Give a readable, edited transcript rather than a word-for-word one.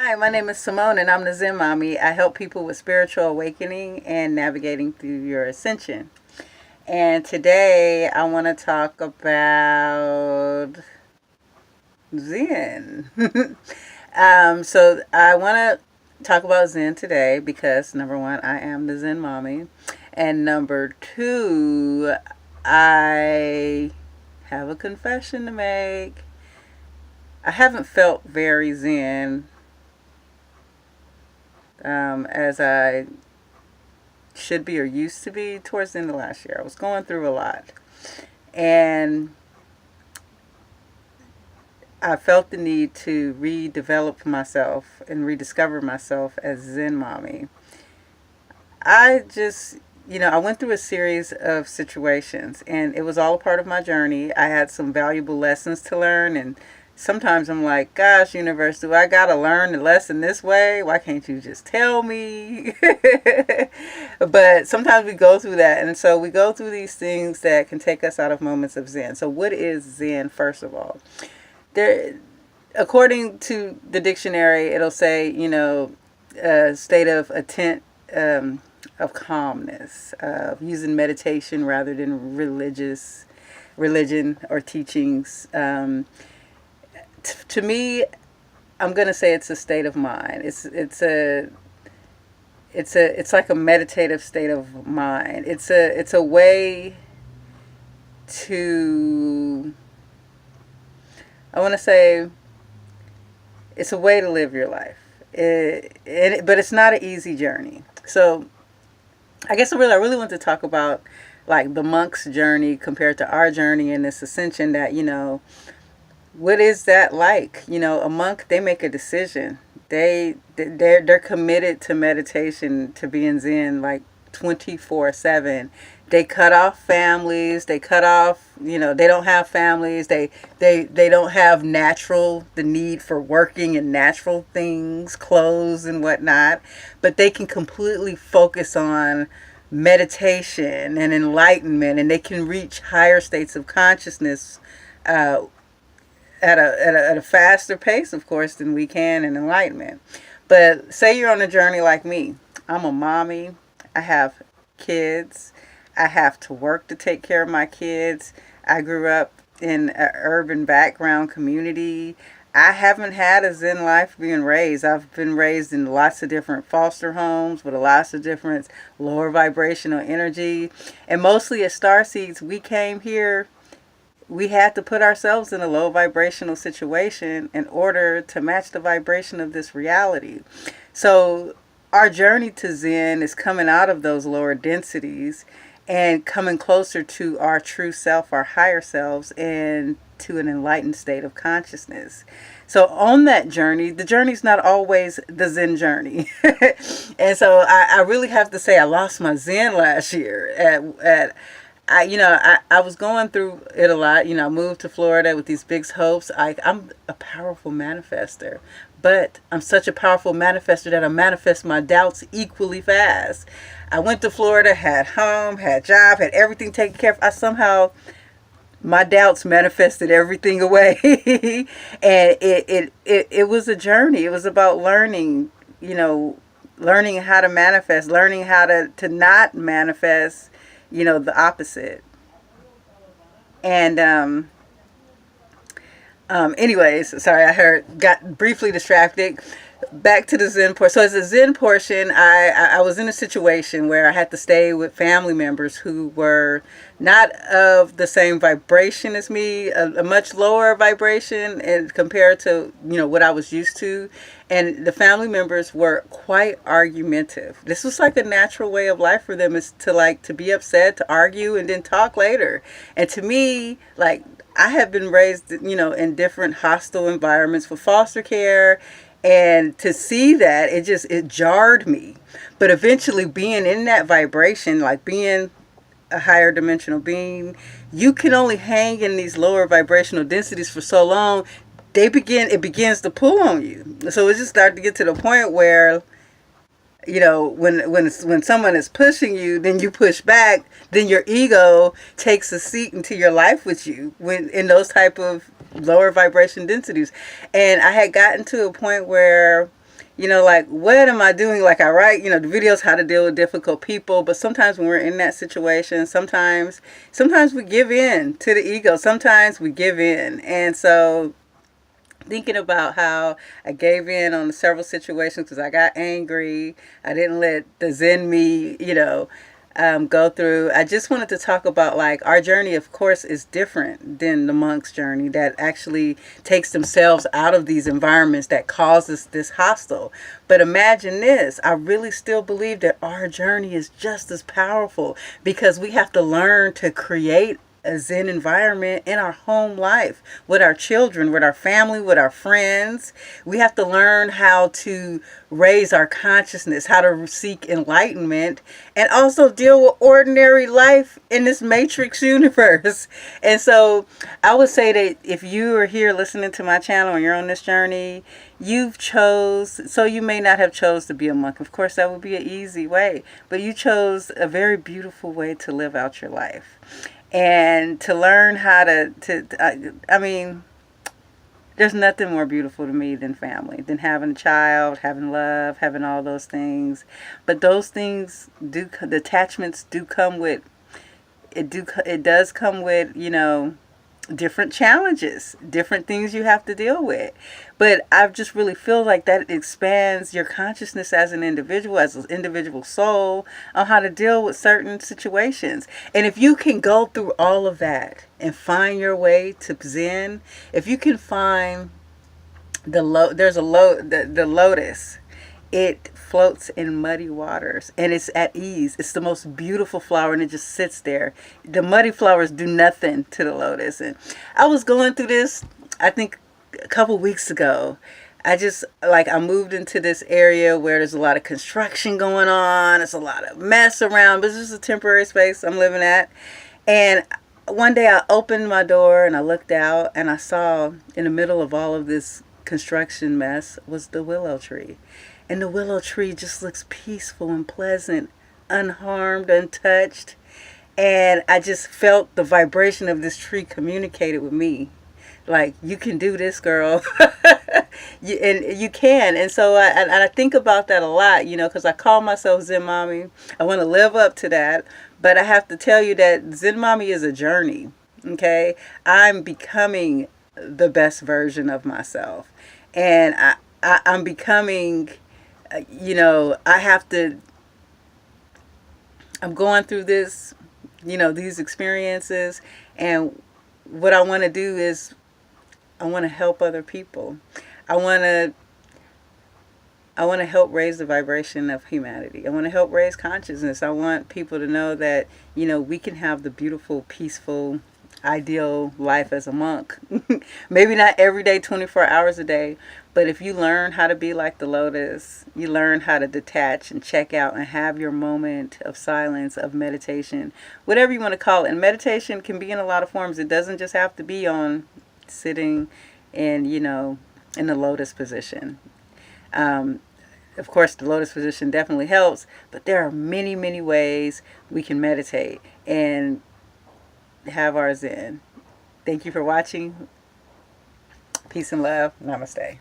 Hi, my name is Simone and I'm the Zen Mommy. I help people with spiritual awakening and navigating through your ascension. And today I want to talk about Zen. So I want to talk about Zen today because number one, I am the Zen Mommy. And number two, I have a confession to make. I haven't felt very Zen as I should be or used to be towards the end of last year. I was going through a lot. And I felt the need to redevelop myself and rediscover myself as Zen Mommy. I just, I went through a series of situations and it was all a part of my journey. I had some valuable lessons to learn, and sometimes I'm like, gosh, universe, do I got to learn the lesson this way? Why can't you just tell me? But sometimes we go through that. And so we go through these things that can take us out of moments of Zen. So what is Zen, first of all? There, according to the dictionary, it'll say, a state of of calmness, using meditation rather than religion or teachings. To me, I'm gonna say it's a state of mind. It's like a meditative state of mind. It's a way to, I want to say, it's a way to live your life. But it's not an easy journey. So I guess I really want to talk about like the monk's journey compared to our journey in this ascension. That what is that like? A monk, they make a decision. They're committed to meditation, to being Zen, like 24/7. They cut off families. They cut off. They don't have families. They don't have the need for working and natural things, clothes and whatnot. But they can completely focus on meditation and enlightenment, and they can reach higher states of consciousness uh, at a faster pace, of course, than we can in enlightenment. But say you're on a journey like me. I'm a mommy. I have kids. I have to work to take care of my kids. I grew up in an urban background community. I haven't had a Zen life being raised. I've been raised in lots of different foster homes with lots of different lower vibrational energy. And mostly as starseeds, we came here, we had to put ourselves in a low vibrational situation in order to match the vibration of this reality. So our journey to Zen is coming out of those lower densities and coming closer to our true self, our higher selves, and to an enlightened state of consciousness. So on that journey, the journey's not always the Zen journey. And so I really have to say I lost my Zen last year at I was going through it a lot. I moved to Florida with these big hopes. I'm a powerful manifester, but I'm such a powerful manifester that I manifest my doubts equally fast. I went to Florida, had home, had job, had everything taken care of. My doubts manifested everything away. And it was a journey. It was about learning, learning how to manifest, learning how to not manifest, the opposite. And anyways, sorry, got briefly distracted. Back to the Zen portion. So as a Zen portion, I was in a situation where I had to stay with family members who were not of the same vibration as me, a much lower vibration, and compared to what I was used to. And the family members were quite argumentative. This was like a natural way of life for them, is to be upset, to argue, and then talk later. And to me, like, I have been raised, in different hostile environments for foster care, and to see that, it jarred me. But eventually, being in that vibration, like being a higher dimensional being, you can only hang in these lower vibrational densities for so long. It begins to pull on you. So it just started to get to the point where, when someone is pushing you, then you push back. Then your ego takes a seat into your life with you when in those type of lower vibration densities. And I had gotten to a point where like, what am I doing? Like, I write, the videos how to deal with difficult people, but sometimes when we're in that situation, sometimes we give in to the ego. Sometimes we give in. And so thinking about how I gave in on several situations because I got angry. I didn't let the Zen me, go through. I just wanted to talk about, like, our journey, of course, is different than the monk's journey that actually takes themselves out of these environments that causes this hostile. But imagine this. I really still believe that our journey is just as powerful because we have to learn to create a Zen environment in our home life with our children, with our family, with our friends. We have to learn how to raise our consciousness, how to seek enlightenment, and also deal with ordinary life in this matrix universe. And so I would say that if you are here listening to my channel and you're on this journey, so you may not have chose to be a monk. Of course, that would be an easy way, but you chose a very beautiful way to live out your life. And to learn how I mean, there's nothing more beautiful to me than family, than having a child, having love, having all those things. But those things the attachments do come with, it does come with, different challenges, different things you have to deal with. But I just really feel like that expands your consciousness as an individual, as an individual soul, on how to deal with certain situations. And if you can go through all of that and find your way to Zen, if you can find the lotus, it floats in muddy waters and it's at ease. It's the most beautiful flower and it just sits there. The muddy flowers do nothing to the lotus. And I was going through this, I think, a couple weeks ago. I moved into this area where there's a lot of construction going on. There's a lot of mess around, but it's just a temporary space I'm living at. And one day I opened my door and I looked out and I saw in the middle of all of this construction mess was the willow tree. And the willow tree just looks peaceful and pleasant, unharmed, untouched. And I just felt the vibration of this tree communicated with me. Like, you can do this, girl. And you can. And so I think about that a lot, because I call myself Zen Mommy. I want to live up to that. But I have to tell you that Zen Mommy is a journey. Okay? I'm becoming the best version of myself. And I'm becoming... I'm going through this, these experiences, and what I want to do is I want to help other people. I want to help raise the vibration of humanity. I want to help raise consciousness. I want people to know that, we can have the beautiful, peaceful, ideal life as a monk. Maybe not every day, 24 hours a day, but if you learn how to be like the lotus, you learn how to detach and check out and have your moment of silence, of meditation, whatever you want to call it. And meditation can be in a lot of forms. It doesn't just have to be on sitting in, in the lotus position. Of course, the lotus position definitely helps, but there are many, many ways we can meditate and have our Zen. Thank you for watching. Peace and love. Namaste.